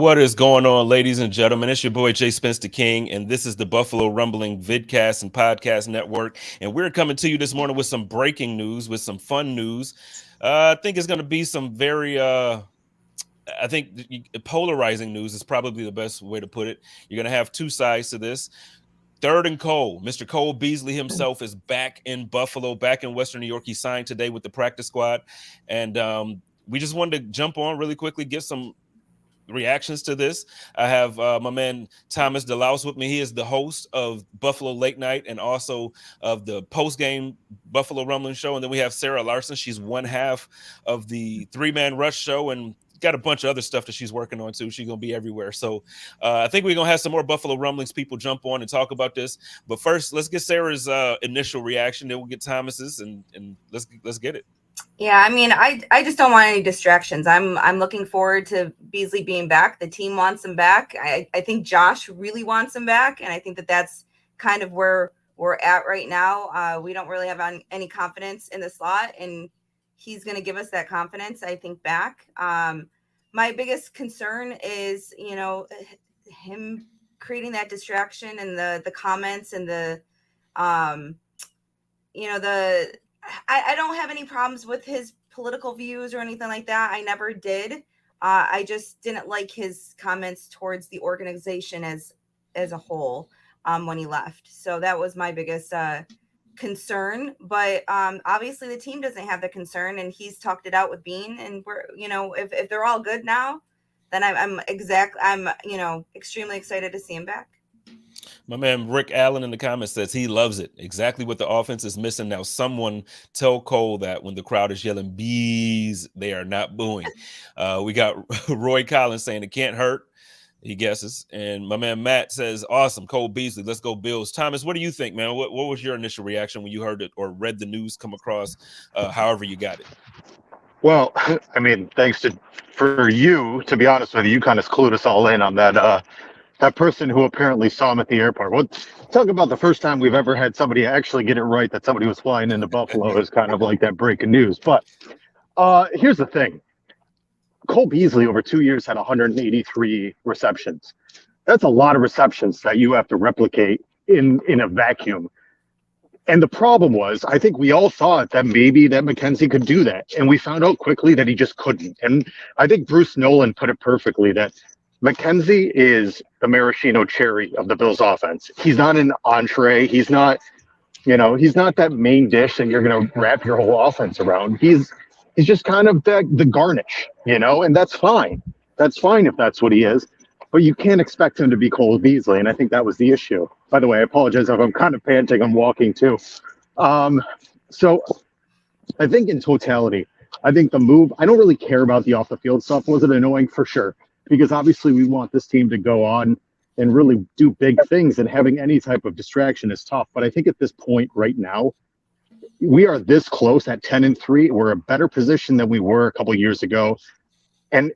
What is going on, ladies and gentlemen? It's your boy Jay Spence the King, and this is the Buffalo Rumbling Vidcast and Podcast Network. And we're coming to you this morning with some breaking news, with some fun news. I think it's going to be some very, polarizing news is probably the best way to put it. You're going to have two sides to this. Third and Cole. Mr. Cole Beasley himself is back in Buffalo, back in Western New York. He signed today with the practice squad. And we just wanted to jump on really quickly, get some reactions to this. I have my man Thomas DeLaus with me. He is the host of Buffalo Late Night and also of the post-game Buffalo Rumbling Show. And then we have Sarah Larson. She's one half of the Three-Man Rush Show and got a bunch of other stuff that she's working on too. She's gonna be everywhere. So I think we're gonna have some more Buffalo Rumblings people jump on and talk about this. But first, let's get Sarah's initial reaction. Then we'll get Thomas's and let's get it. Yeah, I mean, I just don't want any distractions. I'm looking forward to Beasley being back. The team wants him back. I think Josh really wants him back, and I think that's kind of where we're at right now. We don't really have any confidence in the slot, and he's going to give us that confidence, I think, back. My biggest concern is, him creating that distraction and the comments and I don't have any problems with his political views or anything like that. I never did. I just didn't like his comments towards the organization as a whole when he left. So that was my biggest concern. But obviously the team doesn't have the concern, and he's talked it out with Bean. And we're, if they're all good now, then I'm extremely excited to see him back. My man Rick Allen in the comments says he loves it. Exactly what the offense is missing. Now, someone tell Cole that when the crowd is yelling bees, they are not booing. We got Roy Collins saying it can't hurt, he guesses. And my man Matt says, awesome, Cole Beasley, let's go Bills. Thomas, what do you think, man? What was your initial reaction when you heard it or read the news come across, however you got it? Well, I mean, for you, to be honest with you, you kind of clued us all in on that that person who apparently saw him at the airport. Well, talk about the first time we've ever had somebody actually get it right that somebody was flying into Buffalo is kind of like that breaking news. But here's the thing. Cole Beasley over 2 years had 183 receptions. That's a lot of receptions that you have to replicate in a vacuum. And the problem was, I think we all thought that maybe that McKenzie could do that. And we found out quickly that he just couldn't. And I think Bruce Nolan put it perfectly that McKenzie is the maraschino cherry of the Bills offense. He's not an entree. He's not that main dish that you're going to wrap your whole offense around. He's just kind of the garnish, and that's fine. That's fine if that's what he is. But you can't expect him to be Cole Beasley, and I think that was the issue. By the way, I apologize if I'm kind of panting. I'm walking too. So I think in totality, I think the move, I don't really care about the off-the-field stuff. Was it annoying? For sure. Because obviously we want this team to go on and really do big things, and having any type of distraction is tough. But I think at this point right now, we are this close at 10-3. We're a better position than we were a couple of years ago. And,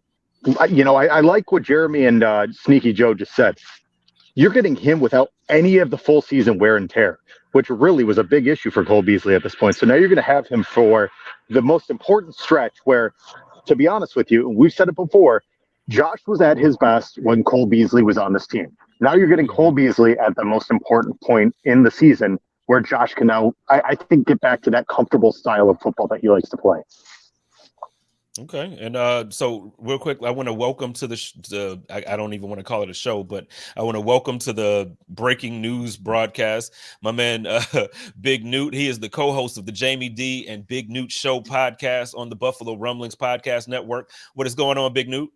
I like what Jeremy and Sneaky Joe just said. You're getting him without any of the full season wear and tear, which really was a big issue for Cole Beasley at this point. So now you're going to have him for the most important stretch where, to be honest with you, we've said it before, Josh was at his best when Cole Beasley was on this team. Now you're getting Cole Beasley at the most important point in the season where Josh can now, I think, get back to that comfortable style of football that he likes to play. Okay. And so real quick, I want to welcome to I don't even want to call it a show, but I want to welcome to the breaking news broadcast, my man, Big Newt. He is the co-host of the Jamie D and Big Newt Show podcast on the Buffalo Rumblings Podcast Network. What is going on, Big Newt?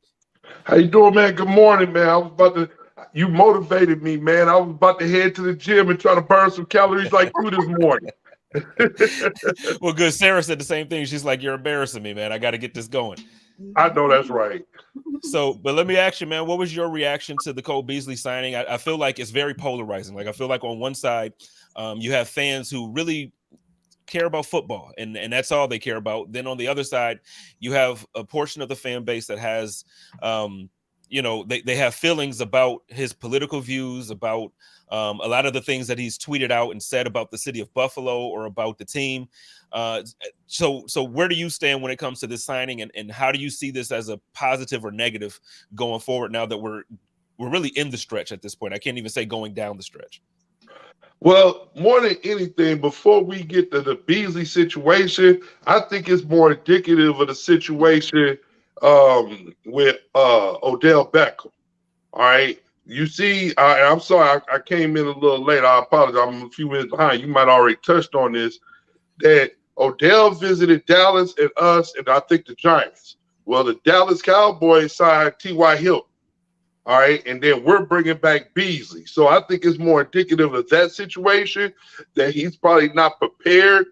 How you doing, man? Good morning, man. You motivated me, man. I was about to head to the gym and try to burn some calories like you this morning. Well, good. Sarah said the same thing. She's like, you're embarrassing me, man. I got to get this going. I know that's right. So, but let me ask you, man, what was your reaction to the Cole Beasley signing? I feel like it's very polarizing. Like, I feel like on one side, you have fans who really care about football and that's all they care about. Then on the other side, you have a portion of the fan base that has they have feelings about his political views, about a lot of the things that he's tweeted out and said about the city of Buffalo or about the team. So where do you stand when it comes to this signing, and how do you see this as a positive or negative going forward now that we're really in the stretch at this point? I can't even say going down the stretch. Well, more than anything, before we get to the Beasley situation, I think it's more indicative of the situation with Odell Beckham. All right. You see, I'm sorry, I came in a little late. I apologize. I'm a few minutes behind. You might already touched on this, that Odell visited Dallas and us, and I think the Giants. Well, the Dallas Cowboys signed T.Y. Hilton. All right. And then we're bringing back Beasley. So I think it's more indicative of that situation, that he's probably not prepared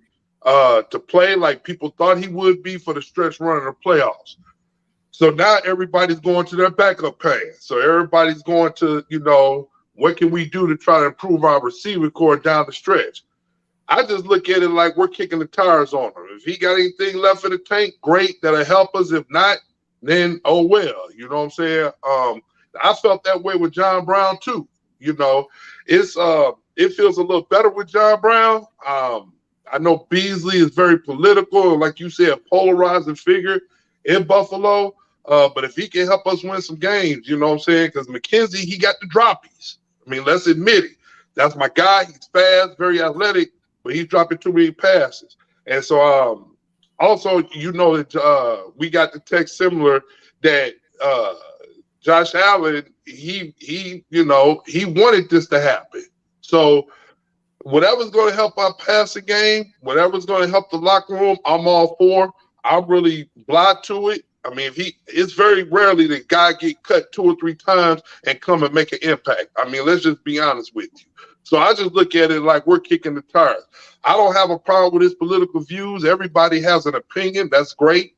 to play like people thought he would be for the stretch run of the playoffs. So now everybody's going to their backup plan. So everybody's going to, what can we do to try to improve our receiver core down the stretch? I just look at it like we're kicking the tires on him. If he got anything left in the tank, great. That'll help us. If not, then oh well. You know what I'm saying? I felt that way with John Brown too. It feels a little better with John Brown. I know Beasley is very political, like you said, polarizing figure in Buffalo. But if he can help us win some games, you know what I'm saying? Because McKenzie, he got the droppies. I mean, let's admit it. That's my guy. He's fast, very athletic, but he's dropping too many passes. And so also, that we got the text similar that Josh Allen, he wanted this to happen. So whatever's going to help our passing game, whatever's going to help the locker room, I'm all for. I'm really blind to it. I mean, it's very rarely that guy get cut 2 or 3 times and come and make an impact. I mean, let's just be honest with you. So I just look at it like we're kicking the tires. I don't have a problem with his political views. Everybody has an opinion. That's great.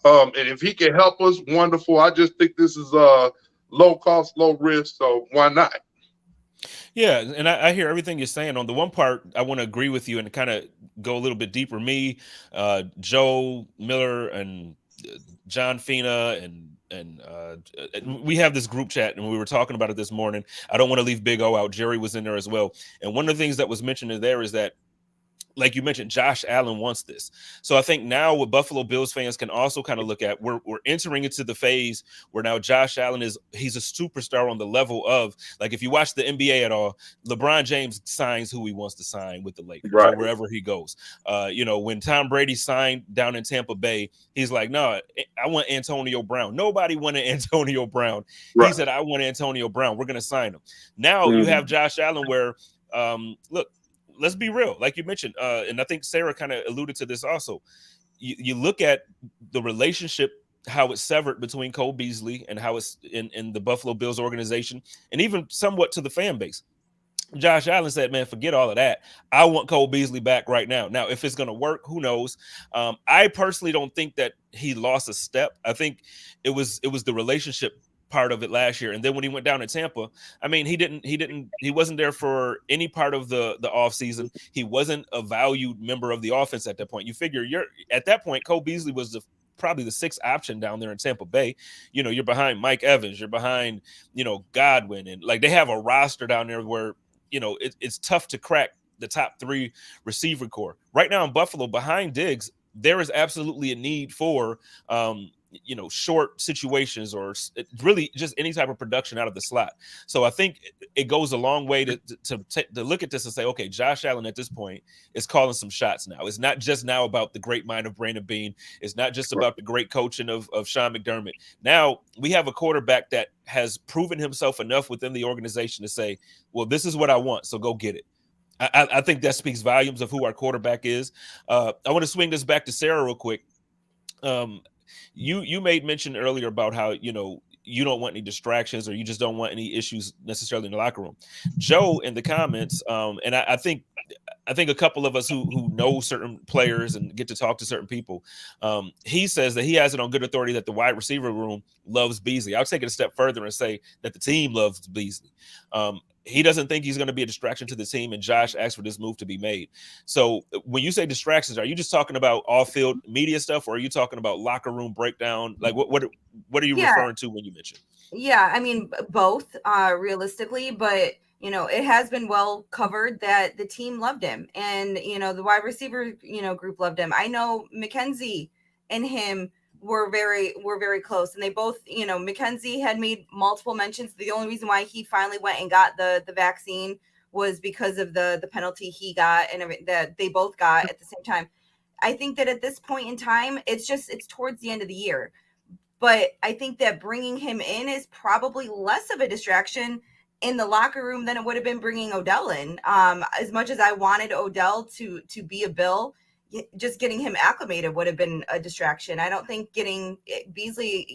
And if he can help us, wonderful. I just think this is low cost, low risk. So why not? Yeah, and I hear everything you're saying. On the one part, I want to agree with you and kind of go a little bit deeper. Me, Joe Miller, and John Fina, and we have this group chat, and we were talking about it this morning. I don't want to leave Big O out. Jerry was in there as well. And one of the things that was mentioned in there is that, like you mentioned, Josh Allen wants this. So I think now what Buffalo Bills fans can also kind of look at, we're entering into the phase where now Josh Allen he's a superstar on the level of, like, if you watch the NBA at all, LeBron James signs who he wants to sign with the Lakers, right, or wherever he goes. When Tom Brady signed down in Tampa Bay, he's like, no, I want Antonio Brown. Nobody wanted Antonio Brown. Right. He said, I want Antonio Brown. We're going to sign him. Now you have Josh Allen where, look, let's be real, like you mentioned, and I think Sarah kind of alluded to this also. You look at the relationship, how it's severed between Cole Beasley and how it's in the Buffalo Bills organization, and even somewhat to the fan base. Josh Allen said, man, forget all of that. I want Cole Beasley back right now. Now, if it's going to work, who knows? I personally don't think that he lost a step. I think it was the relationship part of it last year. And then when he went down to Tampa, I mean, he wasn't there for any part of the offseason. He wasn't a valued member of the offense at that point. You figure at that point, Cole Beasley was probably the 6th option down there in Tampa Bay. You're behind Mike Evans, you're behind, Godwin, and like they have a roster down there where, it's tough to crack the top 3 receiver core. Right now in Buffalo, behind Diggs, there is absolutely a need for short situations or really just any type of production out of the slot. So I think it goes a long way to look at this and say, okay, Josh Allen at this point is calling some shots now. It's not just now about the great mind of Brandon Beane. It's not just about the great coaching of Sean McDermott. Now we have a quarterback that has proven himself enough within the organization to say, well, this is what I want, so go get it. I think that speaks volumes of who our quarterback is. I want to swing this back to Sarah real quick. You made mention earlier about how, you don't want any distractions or you just don't want any issues necessarily in the locker room. Joe in the comments, and I think a couple of us who know certain players and get to talk to certain people, he says that he has it on good authority that the wide receiver room loves Beasley. I'll take it a step further and say that the team loves Beasley. he doesn't think he's going to be a distraction to the team, and Josh asked for this move to be made. So when you say distractions, are you just talking about off-field media stuff, or are you talking about locker room breakdown? Like what are you Yeah. referring to when you mention? Yeah, I mean both, realistically, but it has been well covered that the team loved him, and the wide receiver group loved him. I know McKenzie and him were very close, and they both, McKenzie had made multiple mentions. The only reason why he finally went and got the vaccine was because of the penalty he got, and that they both got at the same time. I think that at this point in time, it's towards the end of the year. But I think that bringing him in is probably less of a distraction in the locker room than it would have been bringing Odell in. As much as I wanted Odell to be a Bill, just getting him acclimated would have been a distraction. I don't think getting Beasley,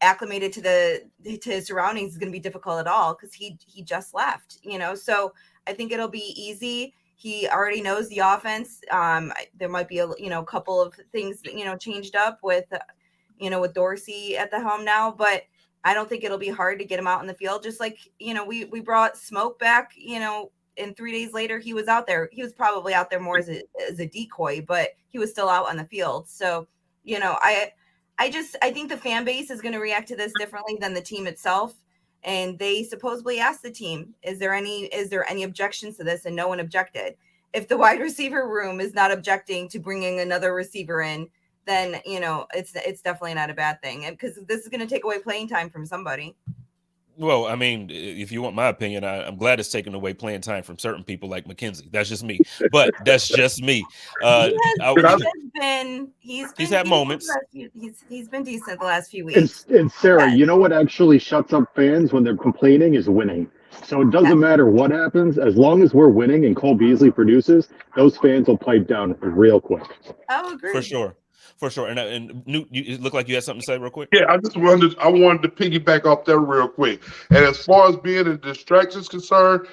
acclimated to his surroundings is going to be difficult at all, because he just left. So I think it'll be easy. He already knows the offense. There might be a couple of things changed up with Dorsey at the helm now, but I don't think it'll be hard to get him out in the field. Just like, we brought Smoke back, and 3 days later he was out there. He was probably out there more as a decoy, but he was still out on the field. So, I think the fan base is going to react to this differently than the team itself. And they supposedly asked the team, is there any objections to this? And no one objected. If the wide receiver room is not objecting to bringing another receiver in, then it's definitely not a bad thing, because this is going to take away playing time from somebody. Well, I mean, if you want my opinion, I'm glad it's taking away playing time from certain people like McKenzie. That's just me, but that's just me. He's had moments. He's been decent the last few weeks. And Sarah, you know what actually shuts up fans when they're complaining is winning. So it doesn't matter what happens, as long as we're winning and Cole Beasley produces, those fans will pipe down real quick. I agree. For sure. And Newt, it looked like you had something to say real quick. Yeah, I wanted to piggyback off that real quick. And as far as being a distraction is concerned,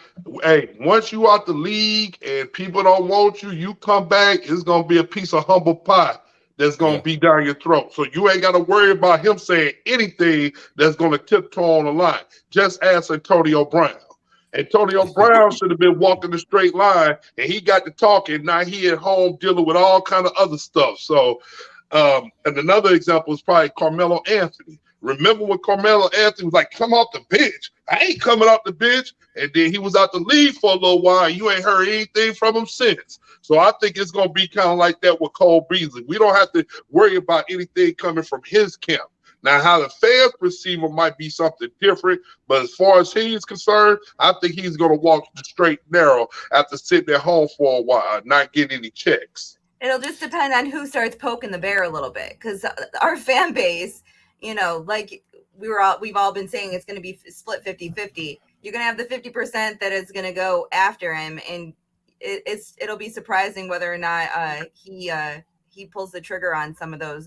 hey, once you out the league and people don't want you, you come back, it's gonna be a piece of humble pie that's gonna be down your throat. So you ain't gotta worry about him saying anything that's gonna tiptoe on the line. Just ask Antonio Brown. Antonio Brown should have been walking the straight line, and he got to talking. Now he at home dealing with all kind of other stuff. So, and another example is probably Carmelo Anthony. Remember when Carmelo Anthony was like, come off the bench? I ain't coming off the bench. And then he was out the league for a little while. You ain't heard anything from him since. So I think it's going to be kind of like that with Cole Beasley. We don't have to worry about anything coming from his camp. Now, how the fans perceive him might be something different, but as far as he's concerned, I think he's going to walk the straight and narrow after sitting at home for a while, not getting any checks. It'll just depend on who starts poking the bear a little bit, because our fan base, like we've all been saying, it's going to be split 50-50. You're going to have the 50% that is going to go after him, and it'll be surprising whether or not he pulls the trigger on some of those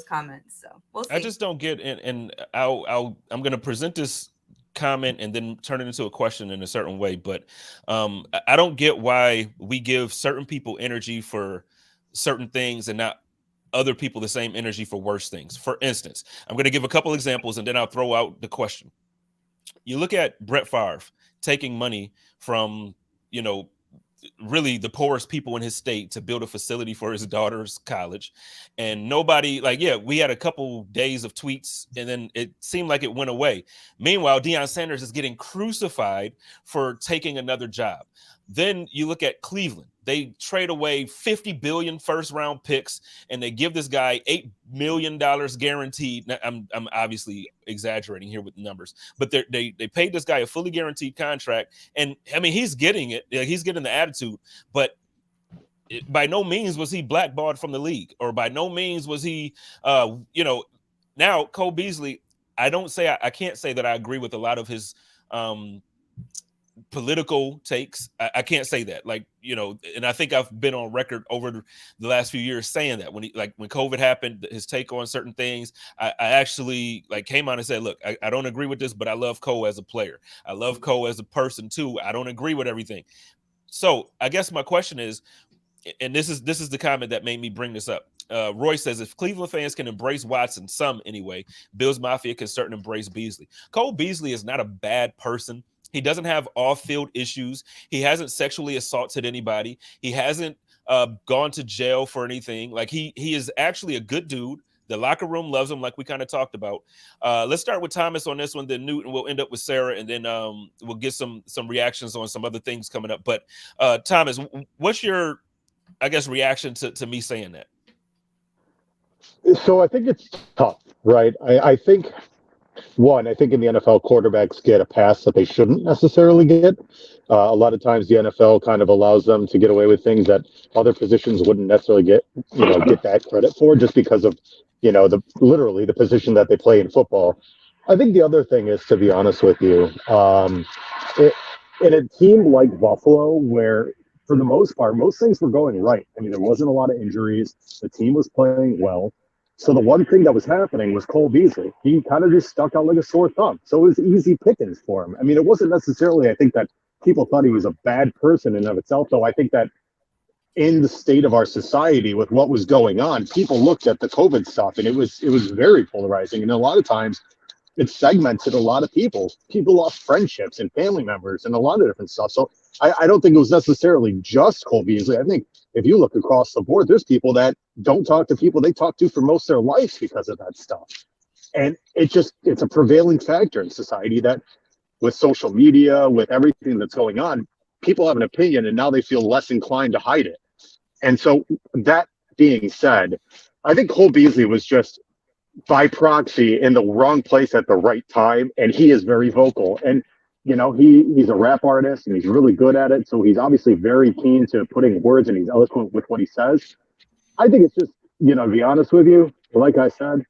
comments. So we'll see. I just don't get, and I'm going to present this comment and then turn it into a question in a certain way, but I don't get why we give certain people energy for certain things and not other people the same energy for worse things. For instance, I'm going to give a couple examples and then I'll throw out the question. You look at Brett Favre taking money from, really the poorest people in his state to build a facility for his daughter's college. And nobody, we had a couple days of tweets and then it seemed like it went away. Meanwhile, Deion Sanders is getting crucified for taking another job. Then you look at Cleveland. They trade away 50 billion first-round picks, and they give this guy $8 million guaranteed. Now, I'm obviously exaggerating here with the numbers, but they paid this guy a fully guaranteed contract, and I mean he's getting it. He's getting the attitude, but by no means was he blackballed from the league, or by no means was he, Now Cole Beasley, I can't say that I agree with a lot of his political takes. I can't say that, and I think I've been on record over the last few years saying that when COVID happened, his take on certain things, I actually came out and said, look, I don't agree with this, but I love Cole as a player. I love Cole as a person too. I don't agree with everything. So I guess my question is, and this is the comment that made me bring this up. Roy says, if Cleveland fans can embrace Watson, some anyway, Bills Mafia can certainly embrace Beasley. Cole Beasley is not a bad person. He doesn't have off-field issues. He hasn't sexually assaulted anybody. He hasn't gone to jail for anything. Like he is actually a good dude. The locker room loves him, like we kind of talked about. Let's start with Thomas on this one, then Newton. We'll end up with Sarah, and then we'll get some reactions on some other things coming up. But Thomas, what's your, I guess, reaction to me saying that? So I think it's tough, right? I think in the NFL, quarterbacks get a pass that they shouldn't necessarily get. A lot of times, the NFL kind of allows them to get away with things that other positions wouldn't necessarily get that credit for, just because of literally the position that they play in football. I think the other thing is, to be honest with you, in a team like Buffalo, where for the most part, most things were going right. I mean, there wasn't a lot of injuries. The team was playing well. So the one thing that was happening was Cole Beasley. He kind of just stuck out like a sore thumb. So it was easy pickings for him. I mean, it wasn't necessarily, I think, that people thought he was a bad person in and of itself, though. I think that in the state of our society with what was going on, people looked at the COVID stuff, and it was very polarizing. And a lot of times it segmented a lot of people. People lost friendships and family members and a lot of different stuff. So I don't think it was necessarily just Cole Beasley. I think if you look across the board, there's people that don't talk to people they talk to for most of their lives because of that stuff. And it's a prevailing factor in society that with social media, with everything that's going on, people have an opinion and now they feel less inclined to hide it. And so that being said, I think Cole Beasley was just by proxy in the wrong place at the right time. And he is very vocal. And, he's a rap artist and he's really good at it. So he's obviously very keen to putting words, and he's eloquent with what he says. I think it's just, to be honest with you, like I said,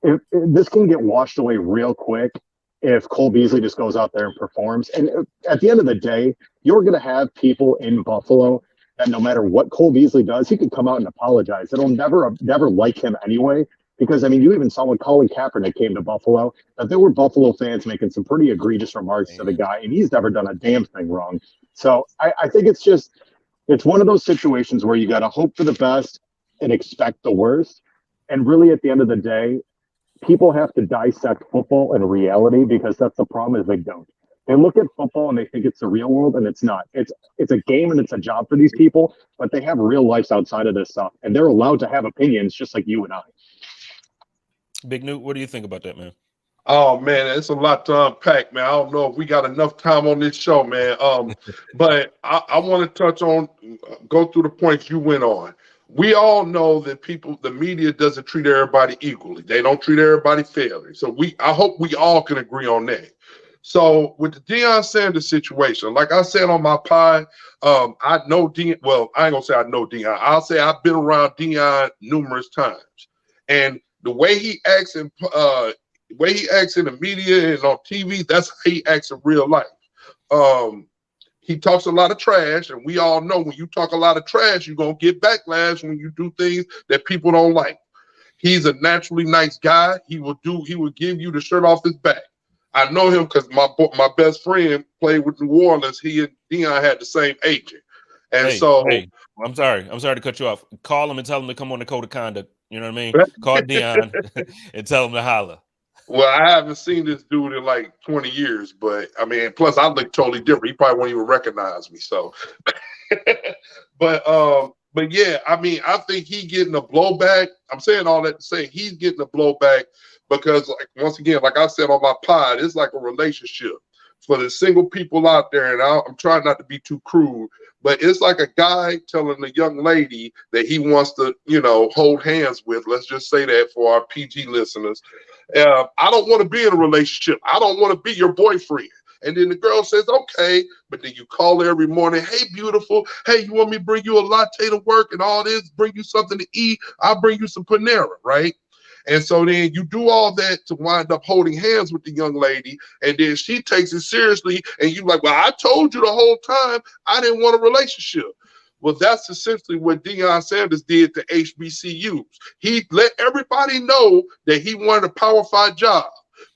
if this can get washed away real quick if Cole Beasley just goes out there and performs. And at the end of the day, you're going to have people in Buffalo that no matter what Cole Beasley does, he could come out and apologize. It'll never like him anyway. Because, I mean, you even saw when Colin Kaepernick came to Buffalo, that there were Buffalo fans making some pretty egregious remarks to the guy, and he's never done a damn thing wrong. So I think it's one of those situations where you got to hope for the best and expect the worst. And really, at the end of the day, people have to dissect football and reality, because that's the problem, is they don't. They look at football and they think it's the real world, and it's not. It's a game and it's a job for these people, but they have real lives outside of this stuff, and they're allowed to have opinions just like you and I. Big Newt, what do you think about that, man? Oh man, it's a lot to unpack, man. I don't know if we got enough time on this show, man. But I want to go through the points you went on. We all know that the media doesn't treat everybody equally. They don't treat everybody fairly. So I hope we all can agree on that. So with the Deion Sanders situation, like I said on my pod, I know Deion. Well, I ain't gonna say I know Deion. I'll say I've been around Deion numerous times, and the way he acts in the media and on TV, that's how he acts in real life. He talks a lot of trash, and we all know when you talk a lot of trash, you're gonna get backlash when you do things that people don't like. He's a naturally nice guy. He will give you the shirt off his back. I know him because my best friend played with New Orleans. He and Deion had the same agent, and I'm sorry to cut you off. Call him and tell him to come on the code of conduct. You know what I mean? Call Deion and tell him to holler. Well, I haven't seen this dude in like 20 years, but I mean, plus I look totally different. He probably won't even recognize me. So, but yeah, I mean, I think he getting a blowback. I'm saying all that to say he's getting a blowback because, like, once again, like I said on my pod, it's like a relationship for the single people out there. And I'm trying not to be too crude, but it's like a guy telling a young lady that he wants to, hold hands with. Let's just say that for our PG listeners. I don't want to be in a relationship. I don't want to be your boyfriend. And then the girl says, okay, but then you call her every morning. Hey, beautiful. Hey, you want me to bring you a latte to work and all this? Bring you something to eat? I'll bring you some Panera, right? And so then you do all that to wind up holding hands with the young lady, and then she takes it seriously, and you're like, well, I told you the whole time I didn't want a relationship. Well, that's essentially what Deion Sanders did to HBCUs. He let everybody know that he wanted a Power 5 job.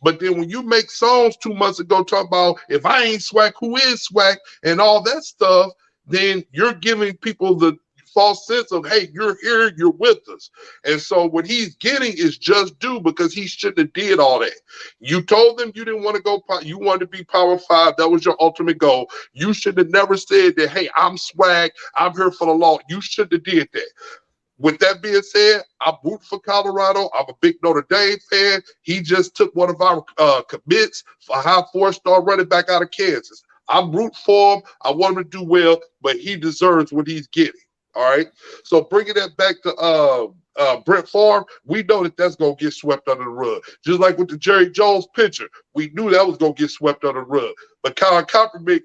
But then when you make songs 2 months ago talking about if I ain't swag, who is swag, and all that stuff, then you're giving people the false sense of, hey, you're here, you're with us. And so what he's getting is just due because he shouldn't have did all that. You told them you didn't want to go, you wanted to be Power 5. That was your ultimate goal. You should have never said that, hey, I'm swag, I'm here for the law. You shouldn't have did that. With that being said, I'm rooting for Colorado. I'm a big Notre Dame fan. He just took one of our commits, a high 4-star running back out of Kansas. I'm rooting for him. I want him to do well, but he deserves what he's getting. All right. So bringing that back to Brett Favre, we know that that's going to get swept under the rug. Just like with the Jerry Jones picture, we knew that was going to get swept under the rug. But Colin Kaepernick,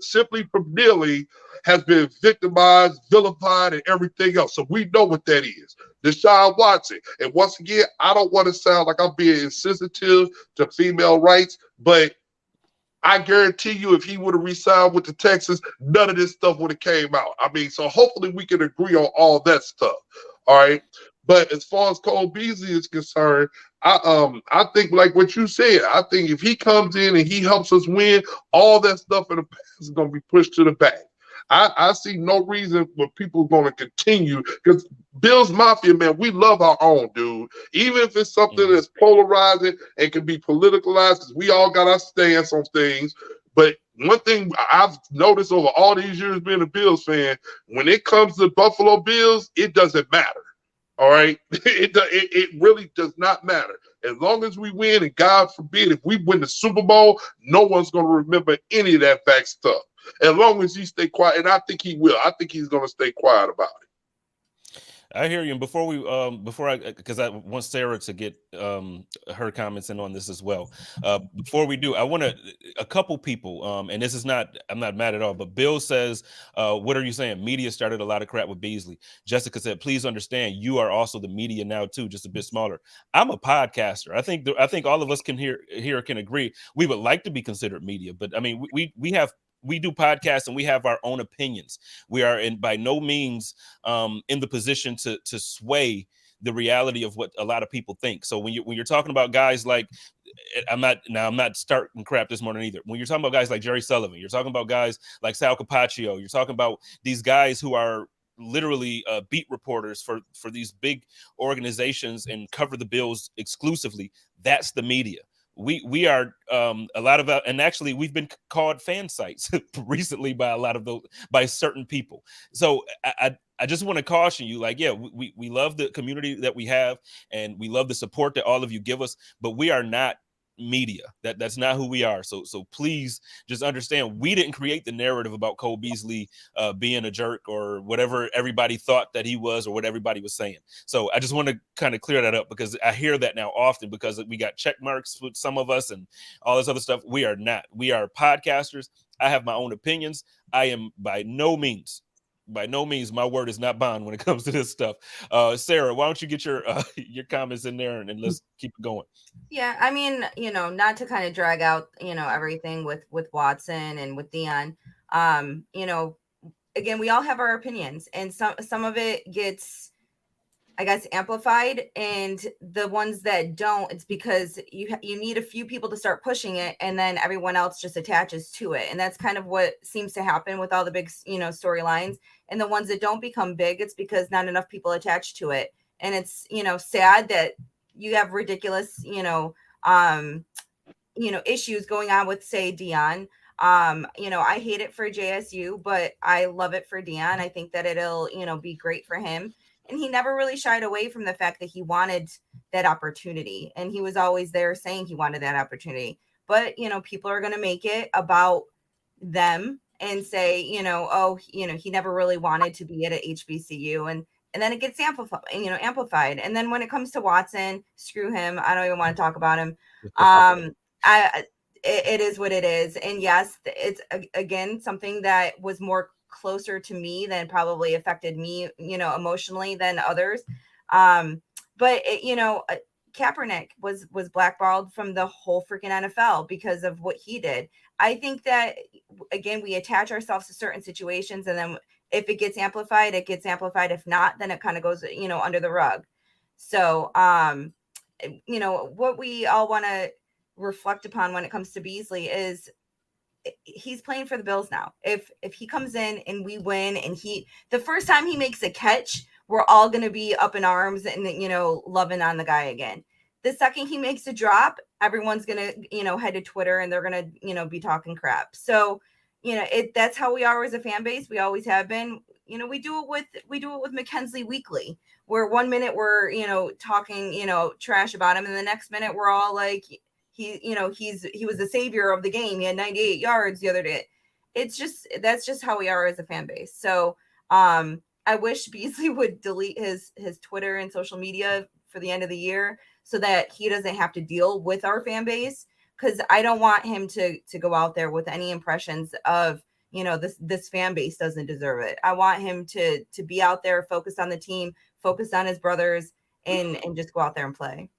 simply from kneeling, has been victimized, vilified, and everything else. So we know what that is. Deshaun Watson. And once again, I don't want to sound like I'm being insensitive to female rights, but I guarantee you if he would have re-signed with the Texans, none of this stuff would have came out. I mean, so hopefully we can agree on all that stuff. All right. But as far as Cole Beasley is concerned, I think like what you said, I think if he comes in and he helps us win, all that stuff in the past is going to be pushed to the back. I see no reason for people going to continue because Bills Mafia, man, we love our own, dude. Even if it's something that's polarizing and can be politicalized, because we all got our stance on things. But one thing I've noticed over all these years being a Bills fan, when it comes to Buffalo Bills, it doesn't matter. All right? It really does not matter. As long as we win, and God forbid, if we win the Super Bowl, no one's going to remember any of that back stuff. As long as he stay quiet, and I think he will. I think he's going to stay quiet about it. I hear you. And before because I want Sarah to get her comments in on this as well. Before we do, I want a couple people, and this is not, I'm not mad at all, but Bill says, what are you saying? Media started a lot of crap with Beasley. Jessica said, please understand, you are also the media now too, just a bit smaller. I'm a podcaster. I think all of us can can agree. We would like to be considered media, but I mean, we do podcasts and we have our own opinions. We are by no means in the position to sway the reality of what a lot of people think. So when you're talking about guys like, I'm not starting crap this morning either. When you're talking about guys like Jerry Sullivan, you're talking about guys like Sal Capaccio, you're talking about these guys who are literally beat reporters for these big organizations and cover the Bills exclusively. That's the media. We are a lot of, and actually we've been called fan sites recently by certain people. So I just want to caution you, like, yeah, we love the community that we have and we love the support that all of you give us, but we are not media. That's not who we are. So please just understand, we didn't create the narrative about Cole Beasley being a jerk or whatever everybody thought that he was or what everybody was saying. So I just want to kind of clear that up because I hear that now often because we got check marks with some of us and all this other stuff. We are not. We are podcasters. I have my own opinions. I am by no means my word is not bond when it comes to this stuff. Sarah, why don't you get your comments in there and let's keep it going. Yeah, I mean, not to kind of drag out, everything with Watson and with Deion. Again, we all have our opinions, and some of it gets, I guess, amplified, and the ones that don't, it's because you need a few people to start pushing it, and then everyone else just attaches to it, and that's kind of what seems to happen with all the big, storylines. And the ones that don't become big, it's because not enough people attach to it, and it's sad that you have ridiculous issues going on with, say, Deion. I hate it for JSU, but I love it for Deion. I think that it'll be great for him. And he never really shied away from the fact that he wanted that opportunity. And he was always there saying he wanted that opportunity. But, people are going to make it about them and say, he never really wanted to be at a HBCU. And then it gets amplified. And then when it comes to Watson, screw him. I don't even want to talk about him. It is what it is. And yes, it's, again, something that was more closer to me than probably affected me, emotionally than others. But Kaepernick was blackballed from the whole freaking NFL because of what he did. I think that, again, we attach ourselves to certain situations, and then if it gets amplified, it gets amplified. If not, then it kind of goes, under the rug. So, what we all want to reflect upon when it comes to Beasley is he's playing for the Bills now. If he comes in and we win, and the first time he makes a catch, we're all going to be up in arms and, loving on the guy again. The second he makes a drop, everyone's going to, head to Twitter and they're going to, be talking crap. So, that's how we are as a fan base. We always have been. We do it with McKenzie weekly, where 1 minute we're, talking, trash about him, and the next minute we're all like, he was the savior of the game. He had 98 yards the other day. That's just how we are as a fan base. So, I wish Beasley would delete his Twitter and social media for the end of the year so that he doesn't have to deal with our fan base, because I don't want him to go out there with any impressions of, this fan base doesn't deserve it. I want him to be out there, focused on the team, focused on his brothers, and just go out there and play.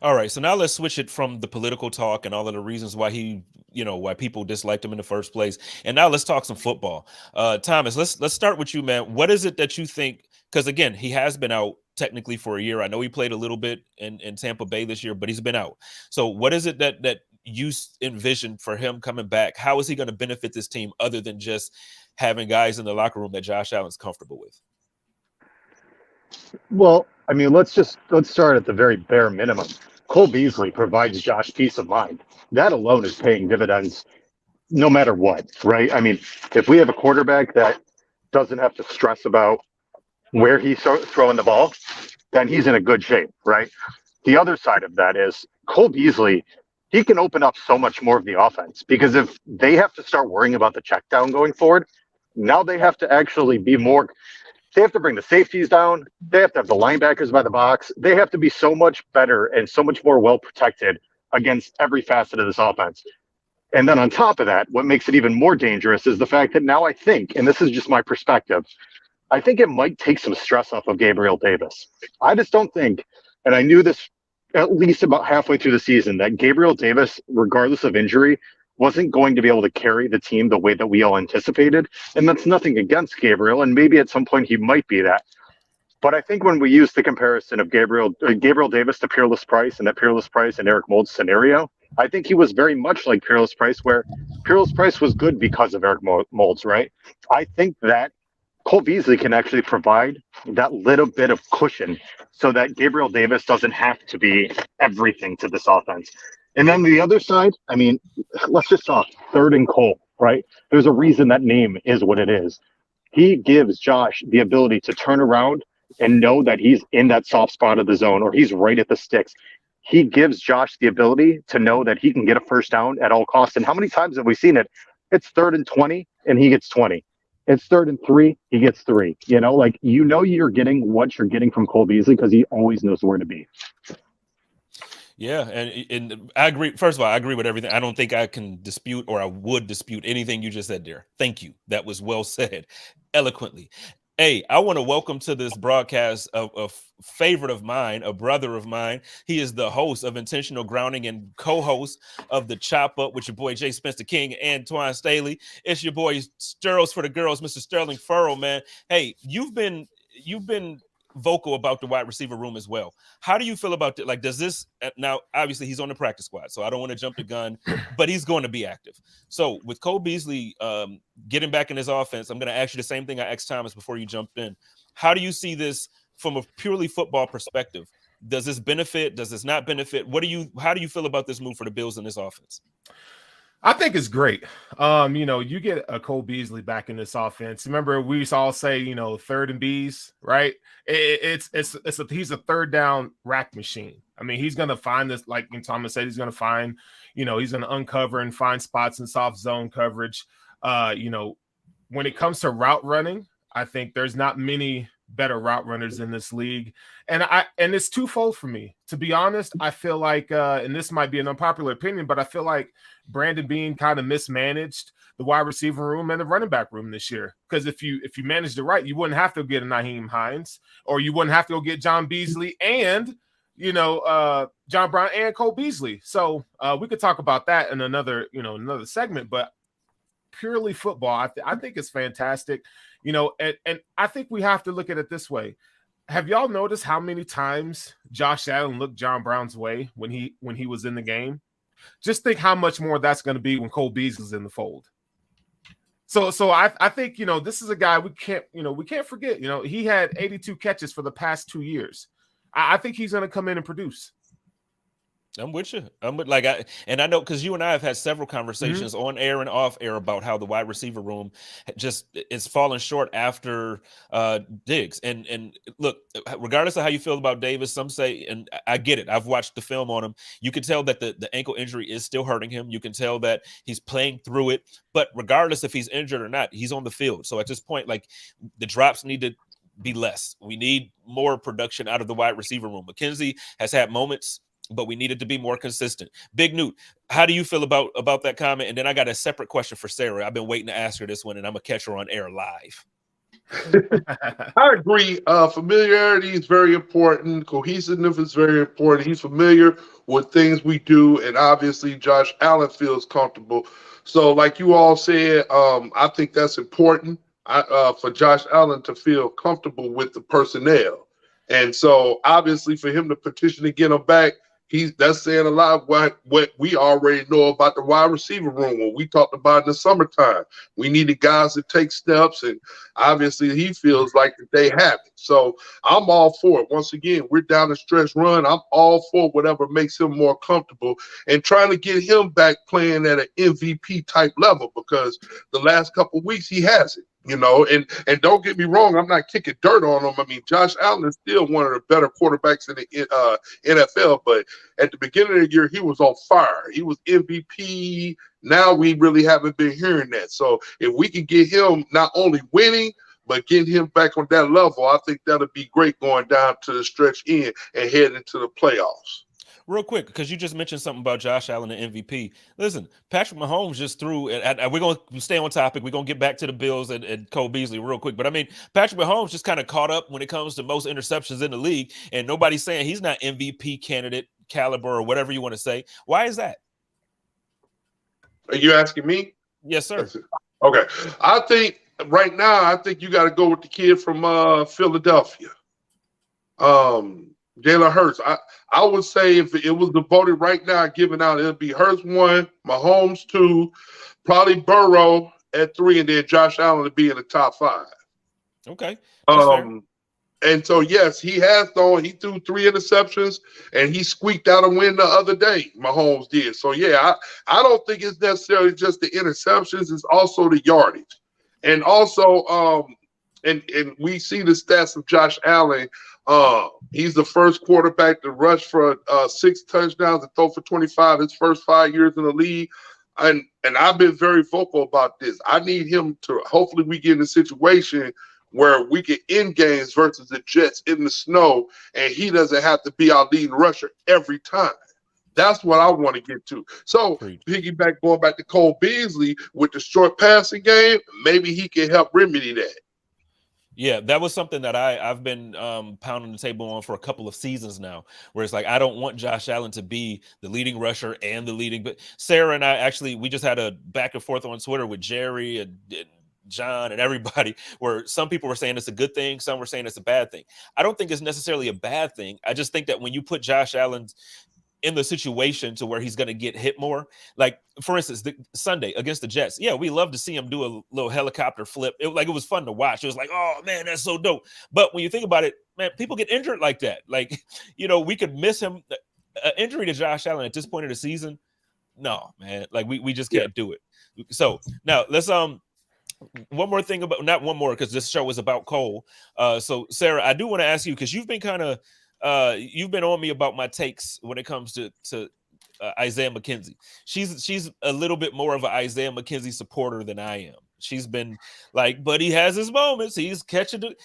All right, so now let's switch it from the political talk and all of the reasons why why people disliked him in the first place, and now let's talk some football. Thomas, let's start with you, man. What is it that you think? Because again, he has been out technically for a year. I know he played a little bit in Tampa Bay this year, but he's been out. So what is it that you envision for him coming back? How is he going to benefit this team other than just having guys in the locker room that Josh Allen's comfortable with? Well, I mean, let's start at the very bare minimum. Cole Beasley provides Josh peace of mind. That alone is paying dividends no matter what, right? I mean, if we have a quarterback that doesn't have to stress about where he's throwing the ball, then he's in a good shape, right? The other side of that is Cole Beasley, he can open up so much more of the offense, because if they have to start worrying about the check down going forward, now they have to actually be more. They have to bring the safeties down. They have to have the linebackers by the box. They have to be so much better and so much more well protected against every facet of this offense. And then on top of that, what makes it even more dangerous is the fact that now I think, and this is just my perspective, I think it might take some stress off of Gabriel Davis. I just don't think, and I knew this at least about halfway through the season, that Gabriel Davis, regardless of injury, wasn't going to be able to carry the team the way that we all anticipated. And that's nothing against Gabriel, and maybe at some point he might be that. But I think when we use the comparison of Gabriel Davis to Peerless Price, and that Peerless Price and Eric Mold's scenario, I think he was very much like Peerless Price, where Peerless Price was good because of Eric Mold's, right? I think that Cole Beasley can actually provide that little bit of cushion so that Gabriel Davis doesn't have to be everything to this offense. And then the other side, I mean, let's just talk 3rd and Cole, right? There's a reason that name is what it is. He gives Josh the ability to turn around and know that he's in that soft spot of the zone, or he's right at the sticks. He gives Josh the ability to know that he can get a first down at all costs. And how many times have we seen it? It's 3rd and 20 and he gets 20. It's 3rd and 3, he gets 3. You're getting what you're getting from Cole Beasley because he always knows where to be. Yeah, and I agree. First of all, I agree with everything. I don't think I can dispute, or I would dispute, anything you just said there. Thank you. That was well said, eloquently. Hey, I want to welcome to this broadcast a favorite of mine, a brother of mine. He is the host of Intentional Grounding and co-host of the Chop Up with your boy Jay Spencer King and Twan Staley. It's your boy Stirls for the Girls, Mr. Sterling Furrow, man. Hey, you've been vocal about the wide receiver room as well. How do you feel about it? Like, does this, now obviously he's on the practice squad, so I don't want to jump the gun, but he's going to be active. So with Cole Beasley getting back in his offense, I'm going to ask you the same thing I asked Thomas before you jumped in. How do you see this from a purely football perspective? Does this benefit? Does this not benefit? How do you feel about this move for the Bills in this offense? I think it's great. You get a Cole Beasley back in this offense. Remember, we used to all say, 3rd and B's, right? He's a 3rd down rack machine. I mean, he's going to find this, like Thomas said, he's going to find, he's going to uncover and find spots in soft zone coverage. When it comes to route running, I think there's not many better route runners in this league. And it's twofold for me. To be honest, I feel like, and this might be an unpopular opinion, but I feel like Brandon Beane kind of mismanaged the wide receiver room and the running back room this year. Because if you managed it right, you wouldn't have to get a Nahim Hines, or you wouldn't have to go get John Beasley and, John Brown and Cole Beasley. So we could talk about that in another segment, but purely football, I think it's fantastic. And I think we have to look at it this way. Have y'all noticed how many times Josh Allen looked John Brown's way when he was in the game? Just think how much more that's going to be when Cole Beasley's in the fold. So I think, this is a guy we can't forget. He had 82 catches for the past 2 years. I think he's going to come in and produce. I'm with you. I know because you and I have had several conversations on air and off air about how the wide receiver room just is falling short after Diggs. And look, regardless of how you feel about Davis, some say, and I get it. I've watched the film on him. You can tell that the ankle injury is still hurting him. You can tell that he's playing through it. But regardless if he's injured or not, he's on the field. So at this point, like, the drops need to be less. We need more production out of the wide receiver room. McKenzie has had moments, but we needed to be more consistent. Big Newt, how do you feel about that comment? And then I got a separate question for Sarah. I've been waiting to ask her this one, and I'm going to catch her on air live. I agree. Familiarity is very important. Cohesiveness is very important. He's familiar with things we do, and obviously Josh Allen feels comfortable. So like you all said, I think that's important for Josh Allen to feel comfortable with the personnel. And so obviously for him to petition to get him back, that's saying a lot of what we already know about the wide receiver room. When we talked about in the summertime, we needed guys to take steps, and obviously he feels like that they haven't. So I'm all for it. Once again, we're down the stretch run. I'm all for whatever makes him more comfortable and trying to get him back playing at an MVP type level, because the last couple of weeks he hasn't. And don't get me wrong, I'm not kicking dirt on him. I mean, Josh Allen is still one of the better quarterbacks in the NFL, but at the beginning of the year, he was on fire. He was MVP. Now we really haven't been hearing that. So if we can get him not only winning, but getting him back on that level, I think that'll be great going down to the stretch end and heading into the playoffs. Real quick, because you just mentioned something about Josh Allen and MVP. Listen, Patrick Mahomes just threw, and we're going to stay on topic. We're going to get back to the Bills and Cole Beasley real quick. But, I mean, Patrick Mahomes just kind of caught up when it comes to most interceptions in the league, and nobody's saying he's not MVP candidate caliber or whatever you want to say. Why is that? Are you asking me? Yes, sir. Okay. I think right now, you got to go with the kid from Philadelphia. Jalen Hurts. I would say if it was the voting right now given out, it would be Hurts 1, Mahomes 2, probably Burrow at 3, and then Josh Allen to be in the top 5. Okay. And so, yes, he threw 3 interceptions, and he squeaked out a win the other day, Mahomes did. So, yeah, I don't think it's necessarily just the interceptions. It's also the yardage. And also, and we see the stats of Josh Allen. He's the first quarterback to rush for 6 touchdowns and throw for 25 his first 5 years in the league. And I've been very vocal about this. I need him to – hopefully we get in a situation where we can end games versus the Jets in the snow, and he doesn't have to be our leading rusher every time. That's what I want to get to. So, going back to Cole Beasley with the short passing game, maybe he can help remedy that. Yeah, that was something that I've been pounding the table on for a couple of seasons now, where it's like, I don't want Josh Allen to be the leading rusher and the leading. But Sarah and I we just had a back and forth on Twitter with Jerry and John and everybody, where some people were saying it's a good thing, some were saying it's a bad thing. I don't think it's necessarily a bad thing. I just think that when you put Josh Allen in the situation to where he's going to get hit more, like for instance, Sunday against the Jets. Yeah, we love to see him do a little helicopter flip. It was fun to watch. It was like, oh man, that's so dope. But when you think about it, man, people get injured like that. Like, we could miss him. An injury to Josh Allen at this point of the season, no, man. Like we just can't do it. So now let's one more thing about, not one more, because this show is about Cole. So Sarah, I do want to ask you, because you've been kind of you've been on me about my takes when it comes to Isaiah McKenzie. She's a little bit more of an Isaiah McKenzie supporter than I am. She's been like, but he has his moments. He's catching it.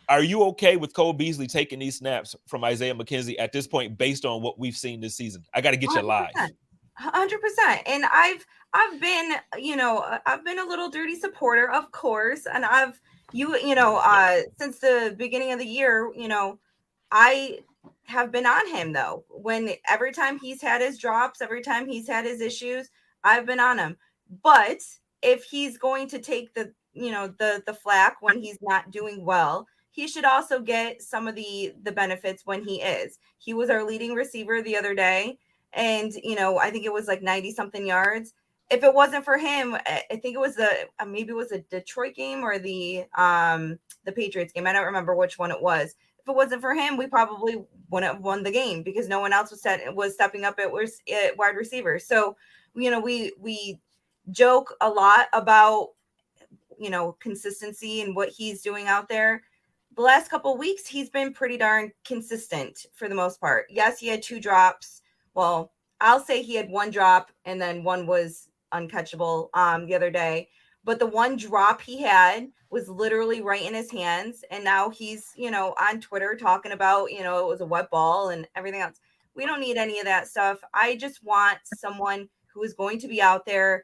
Are you okay with Cole Beasley taking these snaps from Isaiah McKenzie at this point, based on what we've seen this season? I got to get you live. 100%. And I've been, I've been a little dirty supporter, of course. And since the beginning of the year, I have been on him, though. Every time he's had his drops, every time he's had his issues, I've been on him. But if he's going to take the flack when he's not doing well, he should also get some of the benefits when he is. He was our leading receiver the other day, And, I think it was like 90 something yards. If it wasn't for him, I think it was maybe it was a Detroit game or the Patriots game. I don't remember which one it was. If it wasn't for him, we probably wouldn't have won the game because no one else was stepping up at wide receiver. So, we joke a lot about, consistency and what he's doing out there. The last couple of weeks, he's been pretty darn consistent for the most part. Yes, he had 2 drops. Well, I'll say he had 1 drop and then one was uncatchable the other day. But the 1 drop he had was literally right in his hands. And now he's, on Twitter talking about, it was a wet ball and everything else. We don't need any of that stuff. I just want someone who is going to be out there.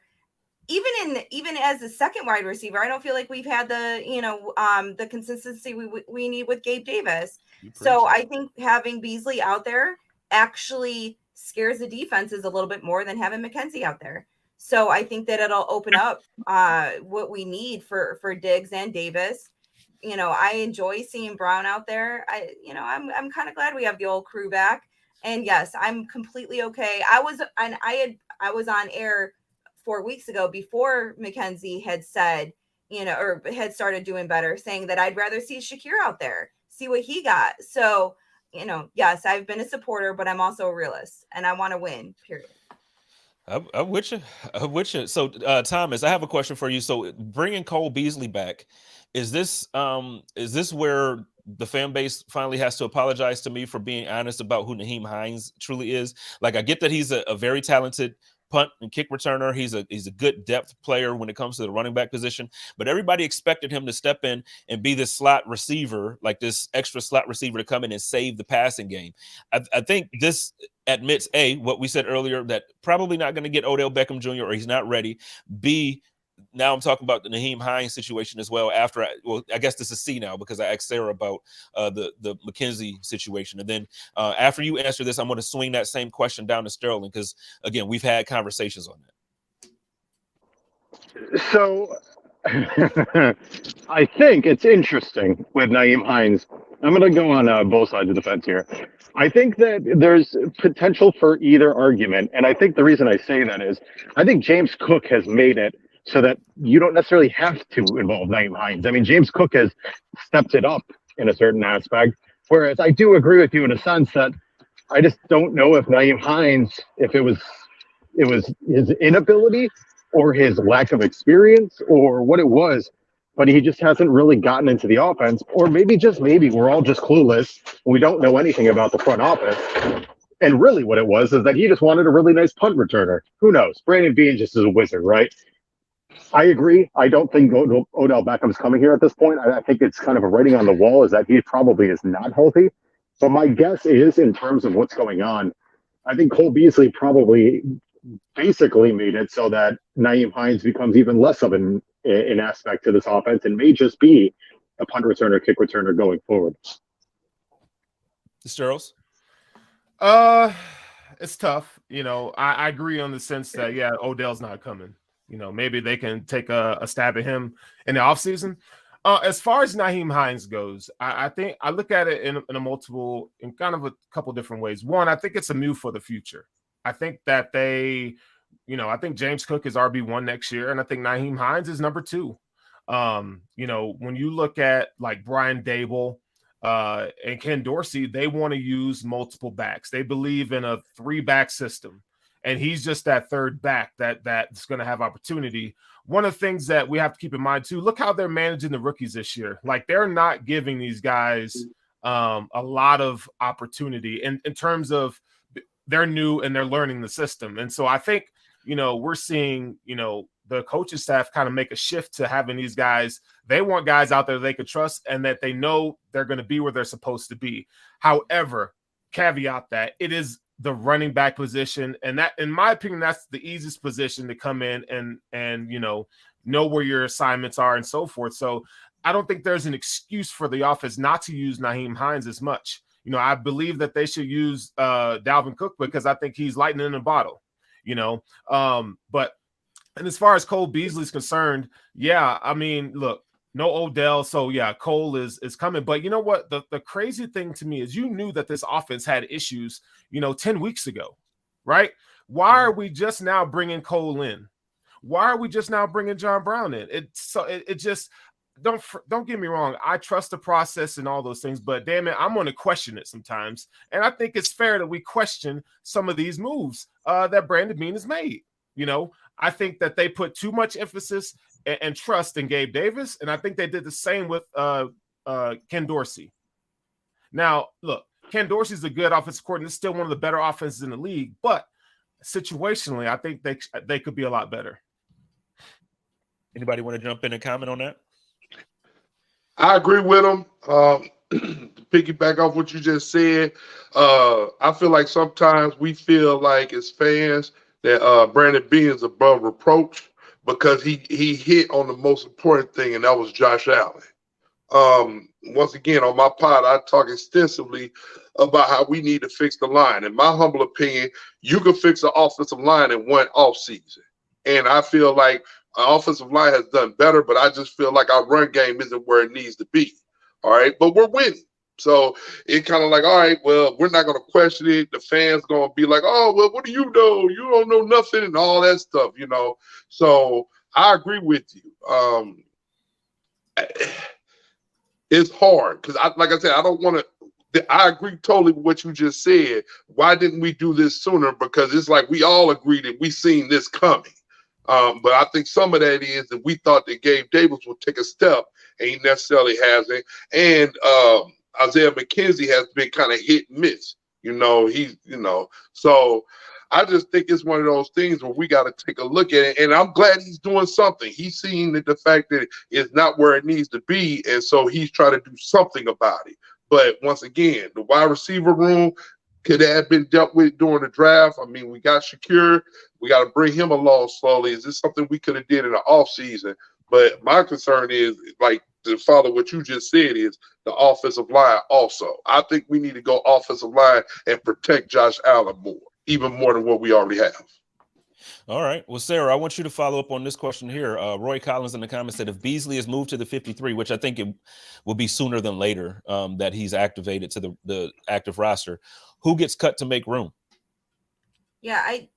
Even as a second wide receiver, I don't feel like we've had the consistency we need with Gabe Davis. So I think having Beasley out there actually scares the defenses a little bit more than having McKenzie out there. So I think that it'll open up what we need for Diggs and Davis. I enjoy seeing Brown out there. I'm kind of glad we have the old crew back. And yes, I'm completely okay. I was on air 4 weeks ago before McKenzie had said, or had started doing better, saying that I'd rather see Shakir out there, see what he got. So, yes, I've been a supporter, but I'm also a realist and I want to win, period. I'm with you. So, Thomas, I have a question for you. So, bringing Cole Beasley back, is this where the fan base finally has to apologize to me for being honest about who Nahim Hines truly is? Like, I get that he's a very talented punt and kick returner. He's a good depth player when it comes to the running back position, but everybody expected him to step in and be this slot receiver, like this extra slot receiver to come in and save the passing game. I think this admits what we said earlier, that probably not going to get Odell Beckham Jr. or he's not ready. B, now I'm talking about the Nahim Hines situation as well. I guess this is C now because I asked Sarah about the McKenzie situation. And then after you answer this, I'm going to swing that same question down to Sterling because, again, we've had conversations on that. So I think it's interesting with Nahim Hines. I'm going to go on both sides of the fence here. I think that there's potential for either argument. And I think the reason I say that is I think James Cook has made it so that you don't necessarily have to involve Nahim Hines. I mean, James Cook has stepped it up in a certain aspect, whereas I do agree with you in a sense that I just don't know if Nahim Hines, if it was his inability or his lack of experience or what it was, but he just hasn't really gotten into the offense, or maybe we're all just clueless and we don't know anything about the front office. And really what it was is that he just wanted a really nice punt returner. Who knows? Brandon Beane just is a wizard, right? I agree. I don't think Odell Beckham's coming here at this point. I think it's kind of a writing on the wall is that he probably is not healthy. But my guess is, in terms of what's going on, I think Cole Beasley probably basically made it so that Nahim Hines becomes even less of an aspect to this offense and may just be a punt returner, kick returner going forward. Sterles? It's tough. I agree on the sense that, Odell's not coming. Maybe they can take a stab at him in the offseason. As far as Nahim Hines goes, I think I look at it in kind of a couple different ways. One, I think it's a move for the future. I think that I think James Cook is RB1 next year, and I think Nahim Hines is number 2. When you look at like Brian Dable and Ken Dorsey, they want to use multiple backs. They believe in a 3-back system. And he's just that third back that's going to have opportunity. One of the things that we have to keep in mind, too, look how they're managing the rookies this year. Like, they're not giving these guys a lot of opportunity in terms of they're new and they're learning the system. And so I think, we're seeing, the coaching staff kind of make a shift to having these guys. They want guys out there they could trust and that they know they're going to be where they're supposed to be. However, caveat that it is the running back position, and that, in my opinion, that's the easiest position to come in and know where your assignments are and so forth. So I don't think there's an excuse for the offense not to use Nahim Hines as much. I believe that they should use Dalvin Cook because I think he's lightning in a bottle. But as far as Cole Beasley's concerned, I mean, look, no Odell, so Cole is coming. But you know what? The crazy thing to me is you knew that this offense had issues, 10 weeks ago. right? Why are we just now bringing Cole in? Why are we just now bringing John Brown in? It just don't get me wrong. I trust the process and all those things, but damn it, I'm going to question it sometimes. And I think it's fair that we question some of these moves that Brandon Beane has made. You know, I think that they put too much emphasis and trust in Gabe Davis, and I think they did the same with Ken Dorsey. Now, look, Ken Dorsey's a good offensive coordinator. It's still one of the better offenses in the league, but situationally, I think they could be a lot better. Anybody want to jump in and comment on that? I agree with him. To piggyback off what you just said, I feel like sometimes we feel like as fans that Brandon Beane is above reproach because he hit on the most important thing, and that was Josh Allen. Once again, on my pod, I talk extensively about how we need to fix the line. In my humble opinion, you can fix the offensive line in one offseason. And I feel like our offensive line has done better, but I just feel like our run game isn't where it needs to be. All right, but we're winning. So it kind of like, all right, well, we're not going to question it. The fans going to be like, oh, well, what do you know? You don't know nothing and all that stuff, you know. So I agree with you. It's hard because, like I said, I don't want to. I agree totally with what you just said. Why didn't we do this sooner? Because it's like we all agreed that we seen this coming. But I think some of that is that we thought that Gabe Davis would take a step, and he necessarily hasn't. And Isaiah McKenzie has been kind of hit and miss. So I just think it's one of those things where we got to take a look at it. And I'm glad he's doing something. He's seeing that the fact that it's not where it needs to be, and so he's trying to do something about it. But once again, the wide receiver room could have been dealt with during the draft. I mean, we got Shakir. We got to bring him along slowly. Is this something we could have did in the offseason? But my concern is, like, to follow what you just said, is the offensive line also. I think we need to go offensive line and protect Josh Allen more, even more than what we already have. All right. Well, Sarah, I want you to follow up on this question here. Roy Collins in the comments said if Beasley is moved to the 53, which I think it will be sooner than later that he's activated to the active roster, who gets cut to make room? Yeah, I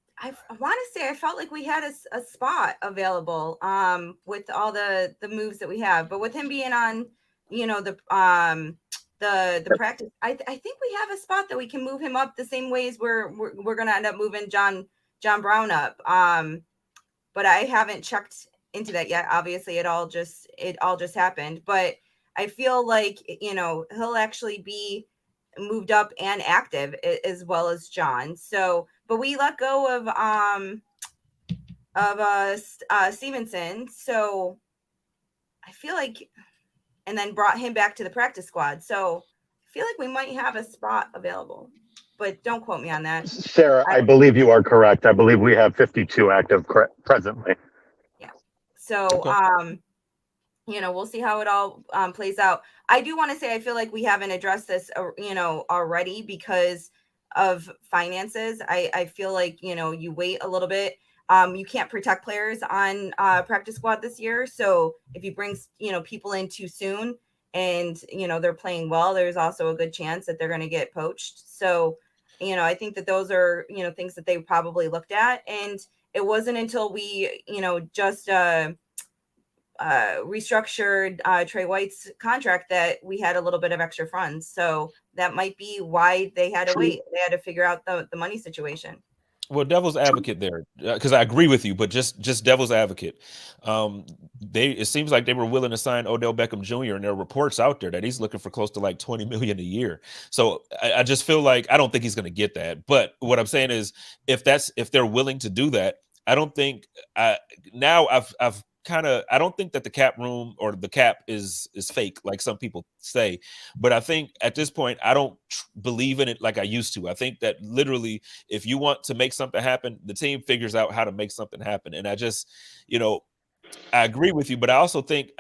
want to say I felt like we had a spot available with all the moves that we have, but with him being on, the practice, I think we have a spot that we can move him up the same ways we're going to end up moving John Brown up. But I haven't checked into that yet. Obviously, it all just happened, but I feel like he'll actually be moved up and active as well as John. So, but we let go of Stevenson. So I feel like, and then brought him back to the practice squad. So I feel like we might have a spot available, but don't quote me on that. Sarah, I believe you are correct. I believe we have 52 active presently. Yeah. So, okay. We'll see how it all plays out. I do want to say I feel like we haven't addressed this, already because of finances. I feel like, you wait a little bit. You can't protect players on practice squad this year. So if you bring, people in too soon and, they're playing well, there's also a good chance that they're going to get poached. So, I think that those are, things that they probably looked at. And it wasn't until we, just restructured Trey White's contract that we had a little bit of extra funds. So that might be why they had to wait. They had to figure out the money situation. Well, devil's advocate there, because I agree with you, but just devil's advocate. It seems like they were willing to sign Odell Beckham Jr. and there are reports out there that he's looking for close to like $20 million a year. So I just feel like I don't think he's going to get that. But what I'm saying is, if they're willing to do that, I don't think I don't think that the cap room or the cap is fake, like some people say. But I think at this point, I don't believe in it like I used to. I think that literally, if you want to make something happen, the team figures out how to make something happen. And I just, I agree with you, but I also think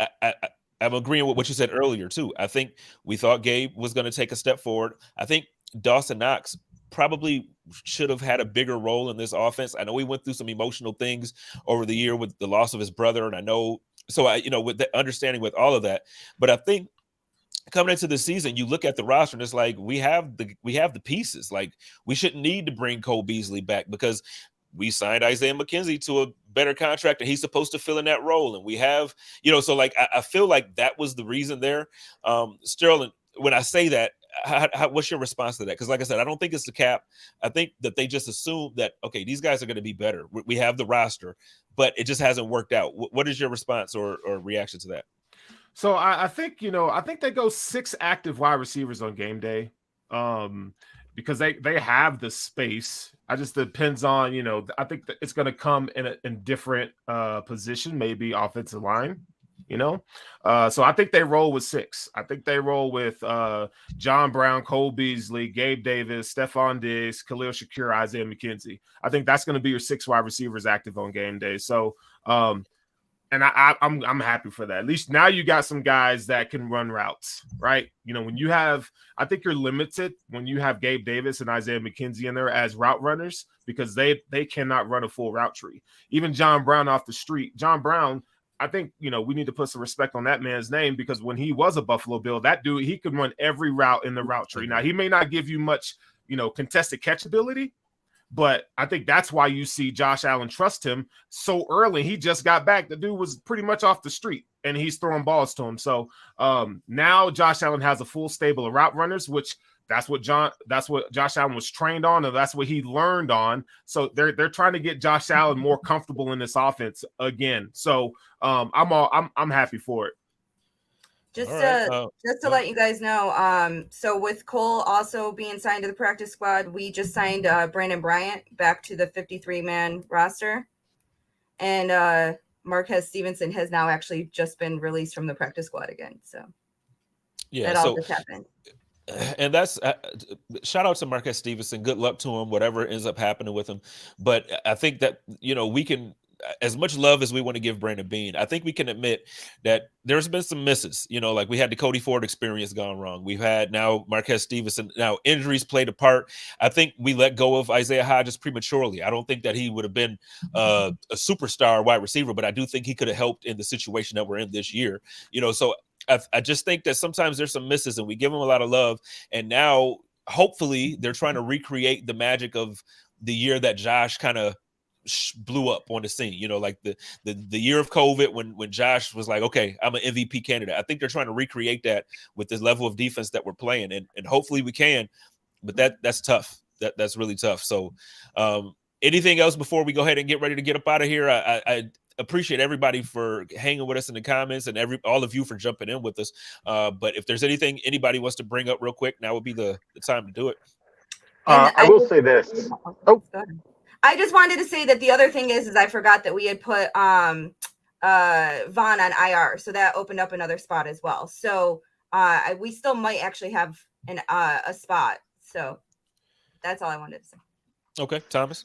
I'm agreeing with what you said earlier too. I think we thought Gabe was going to take a step forward. I think Dawson Knox probably should have had a bigger role in this offense. I know he went through some emotional things over the year with the loss of his brother. And I know, so with the understanding with all of that, but I think coming into the season, you look at the roster and it's like we have the pieces. Like we shouldn't need to bring Cole Beasley back because we signed Isaiah McKenzie to a better contract and he's supposed to fill in that role. And we have, so like I feel like that was the reason there. Sterling, when I say that, what's your response to that? Because like I said, I don't think it's the cap. I think that they just assume that, okay, these guys are going to be better. We have the roster, but it just hasn't worked out. What is your response or reaction to that? So I think, I think they go 6 active wide receivers on game day because they have the space. I just depends on, I think that it's going to come in different position, maybe offensive line, So I think they roll with 6. I think they roll with John Brown, Cole Beasley, Gabe Davis, Stephon Diggs, Khalil Shakir, Isaiah McKenzie. I think that's going to be your 6 wide receivers active on game day. So, and I'm happy for that. At least now you got some guys that can run routes, right? When you have, I think you're limited when you have Gabe Davis and Isaiah McKenzie in there as route runners because they cannot run a full route tree. Even John Brown off the street, John Brown, I think, we need to put some respect on that man's name because when he was a Buffalo Bill, that dude, he could run every route in the route tree. Now, he may not give you much, contested catch ability, but I think that's why you see Josh Allen trust him so early. He just got back. The dude was pretty much off the street, and he's throwing balls to him. So now Josh Allen has a full stable of route runners, which that's what Josh Allen was trained on, and that's what he learned on. So they're trying to get Josh Allen more comfortable in this offense again. So I'm happy for it. Just to let you guys know, so with Cole also being signed to the practice squad, we just signed Brandon Bryant back to the 53-man roster. And Marquez Stevenson has now actually just been released from the practice squad again. So that all just happened. And that's shout out to Marquez Stevenson. Good luck to him, whatever ends up happening with him. But I think that, we can, as much love as we want to give Brandon Beane, I think we can admit that there's been some misses. Like we had the Cody Ford experience gone wrong. We've had now Marquez Stevenson. Now injuries played a part. I think we let go of Isaiah Hodgins prematurely. I don't think that he would have been a superstar wide receiver, but I do think he could have helped in the situation that we're in this year. So I just think that sometimes there's some misses and we give them a lot of love. And now hopefully they're trying to recreate the magic of the year that Josh kind of blew up on the scene, like the year of COVID when Josh was like, okay, I'm an MVP candidate. I think they're trying to recreate that with this level of defense that we're playing, and hopefully we can, but that's tough. That's really tough. So anything else before we go ahead and get ready to get up out of here? I appreciate everybody for hanging with us in the comments and all of you for jumping in with us. But if there's anything anybody wants to bring up real quick, now would be the time to do it. I will say this. Oh, I just wanted to say that the other thing is I forgot that we had put Vaughn on IR, so that opened up another spot as well. So we still might actually have a spot. So that's all I wanted to say. Okay, Thomas.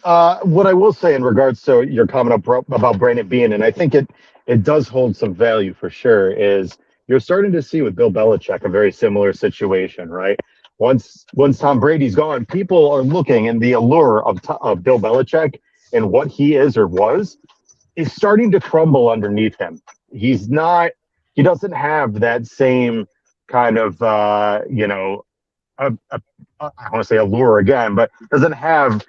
What I will say in regards to your comment about Brandon Beane, and I think it does hold some value for sure, is you're starting to see with Bill Belichick a very similar situation, right? Once Tom Brady's gone, people are looking, and the allure of Bill Belichick and what he is or was is starting to crumble underneath him. He doesn't have that same kind of, I want to say allure again, but doesn't have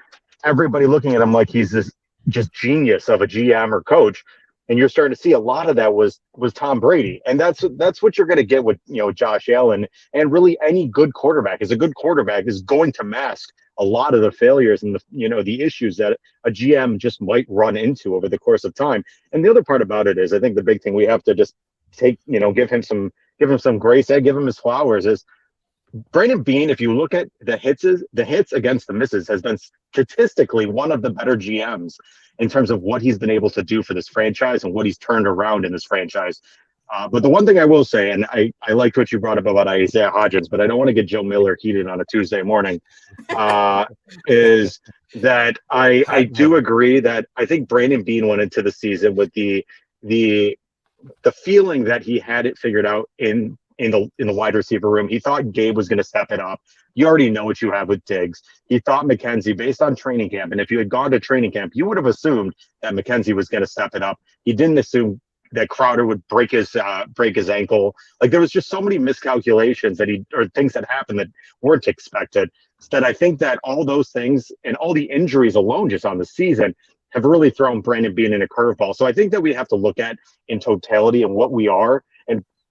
everybody looking at him like he's this just genius of a GM or coach. And you're starting to see a lot of that was Tom Brady. And that's what you're going to get with, Josh Allen, and really any good quarterback. Is a good quarterback is going to mask a lot of the failures and the issues that a GM just might run into over the course of time. And the other part about it is, I think the big thing we have to just take, give him some grace and give him his flowers is Brandon Beane. If you look at the hits against the misses, has been statistically one of the better GMs in terms of what he's been able to do for this franchise and what he's turned around in this franchise. But the one thing I will say, and I liked what you brought up about Isaiah Hodgins, but I don't want to get Joe Miller heated on a Tuesday morning, is that I do agree that I think Brandon Beane went into the season with the feeling that he had it figured out in the wide receiver room. He thought Gabe was going to step it up. You already know what you have with Diggs. He thought McKenzie, based on training camp, and if you had gone to training camp, you would have assumed that McKenzie was going to step it up. He didn't assume that Crowder would break his ankle. Like there was just so many miscalculations or things that happened that weren't expected. That I think that all those things and all the injuries alone just on the season have really thrown Brandon Beane in a curveball. So I think that we have to look at in totality and what we are.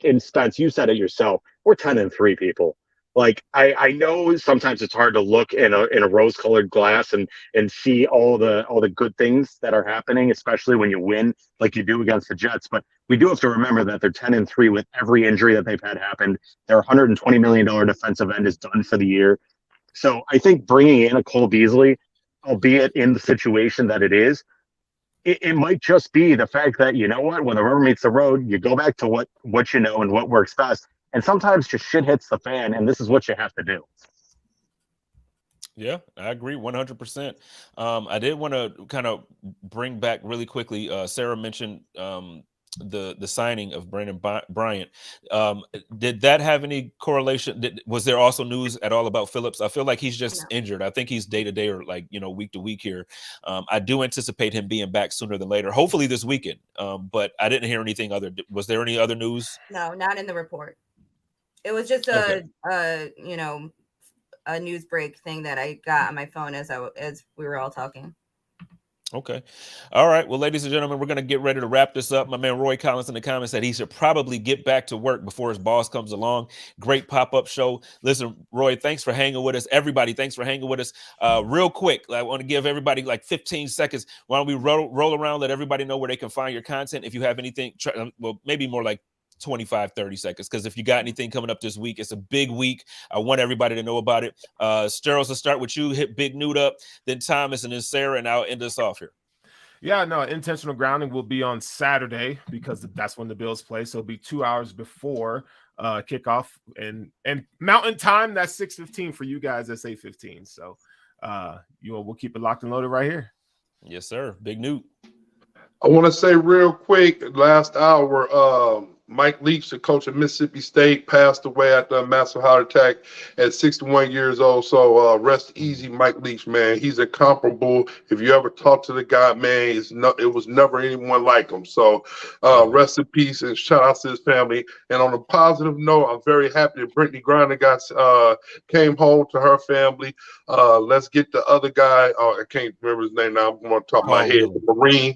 And Spence, you said it yourself. We're 10-3 people. Like I know sometimes it's hard to look in a rose-colored glass and see all the good things that are happening, especially when you win like you do against the Jets. But we do have to remember that they're 10-3 with every injury that they've had happen. Their $120 million defensive end is done for the year. So I think bringing in a Cole Beasley, albeit in the situation that it is, it might just be the fact that, you know what, when the rubber meets the road, you go back to what you know and what works best. And sometimes just shit hits the fan, and this is what you have to do. Yeah, I agree 100%. I did want to kind of bring back really quickly. Sarah mentioned the signing of Brandon Bryant. Did that have any correlation? Was there also news at all about Phillips? I feel like he's just injured. I think he's day to day or like, week to week here. I do anticipate him being back sooner than later, hopefully this weekend. But I didn't hear anything other. Was there any other news? No, not in the report. It was just a news break thing that I got on my phone as we were all talking. Okay. All right. Well, ladies and gentlemen, we're going to get ready to wrap this up. My man Roy Collins in the comments said he should probably get back to work before his boss comes along. Great pop-up show. Listen, Roy, thanks for hanging with us. Everybody, thanks for hanging with us. Real quick, I want to give everybody like 15 seconds. Why don't we roll around, let everybody know where they can find your content. If you have anything, well, maybe more like 25, 30 seconds. Because if you got anything coming up this week, it's a big week. I want everybody to know about it. Steros, will start with you. Hit Big Newt up, then Thomas, and then Sarah, and I'll end us off here. Yeah, no, intentional grounding will be on Saturday because that's when the Bills play. So it'll be 2 hours before kickoff. And Mountain Time, that's 6:15 for you guys. That's 8:15. So we'll keep it locked and loaded right here. Yes, sir. Big Newt. I want to say real quick, last hour, Mike Leach, the coach of Mississippi State, passed away after a massive heart attack at 61 years old. So rest easy, Mike Leach, man. He's incomparable. If you ever talk to the guy, man, it was never anyone like him. So rest in peace and shout out to his family. And on a positive note, I'm very happy that Brittany Griner came home to her family. Let's get the other guy. I can't remember his name now. I'm going to top of my head. The Marine.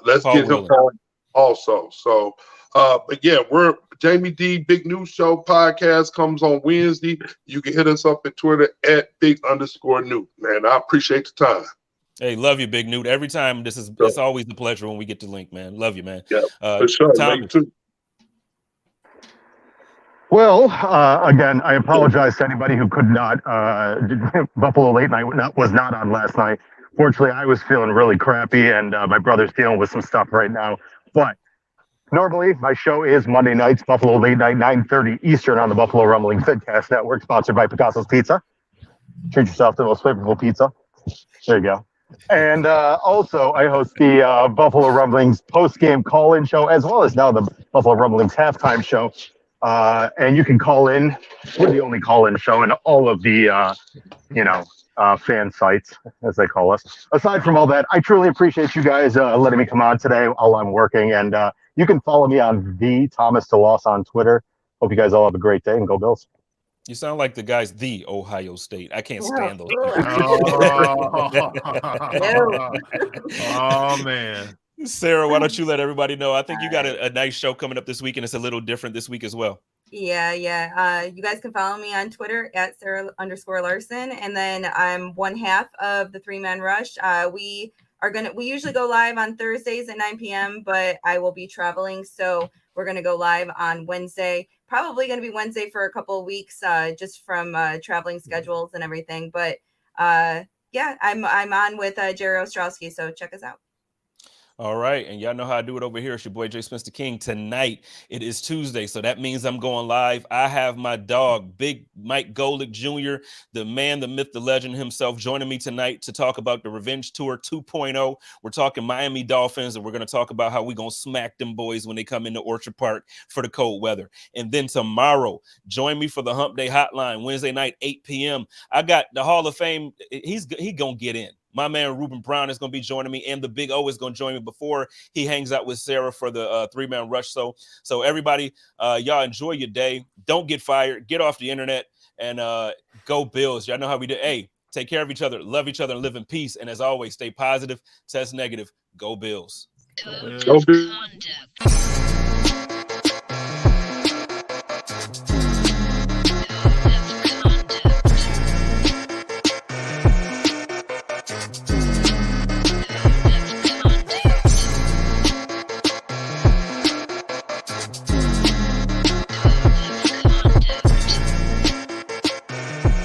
Let's get him home also. So. But yeah, we're Jamie D Big News Show podcast comes on Wednesday. You can hit us up at Twitter at @big_Newt. Man, I appreciate the time. Hey, love you, Big Newt. Every time it's always a pleasure when we get to link, man. Love you, man. Yeah, for sure. Thomas. Too. Well, again, I apologize to anybody who could not. Buffalo Late Night was not on last night. Fortunately, I was feeling really crappy, and my brother's dealing with some stuff right now. But normally, my show is Monday nights, Buffalo Late Night, 9:30 Eastern on the Buffalo Rumblings Vidcast Network, sponsored by Picasso's Pizza. Treat yourself to the most flavorful pizza. There you go. And also, I host the Buffalo Rumblings post-game call-in show, as well as now the Buffalo Rumblings halftime show. And you can call in. We're the only call-in show in all of the, fan sites, as they call us. Aside from all that, I truly appreciate you guys letting me come on today while I'm working. And you can follow me on the Thomas DeLoss on Twitter. Hope you guys all have a great day and go Bills. You sound like the guys, the Ohio State. I can't stand those. Oh, man. Sarah, why don't you let everybody know? I think you got a nice show coming up this week, and it's a little different this week as well. Yeah. You guys can follow me on Twitter at Sarah_Larson. And then I'm one half of the 3-Man Rush. We usually go live on Thursdays at 9 p.m., but I will be traveling. So we're going to go live on Wednesday, probably going to be Wednesday for a couple of weeks, just from traveling schedules and everything. But I'm on with Jerry Ostrowski. So check us out. All right. And y'all know how I do it over here. It's your boy, Jay Spencer King. Tonight, it is Tuesday. So that means I'm going live. I have my dog, Big Mike Golick Jr., the man, the myth, the legend himself, joining me tonight to talk about the Revenge Tour 2.0. We're talking Miami Dolphins, and we're going to talk about how we're going to smack them boys when they come into Orchard Park for the cold weather. And then tomorrow, join me for the Hump Day Hotline, Wednesday night, 8 p.m. I got the Hall of Fame. He going to get in. My man Ruben Brown is going to be joining me, and the Big O is going to join me before he hangs out with Sarah for the 3-man rush. So everybody, y'all enjoy your day. Don't get fired. Get off the internet and go Bills. Y'all know how we do. Hey, take care of each other, love each other, and live in peace. And as always, stay positive, test negative. Go Bills. Go Bills.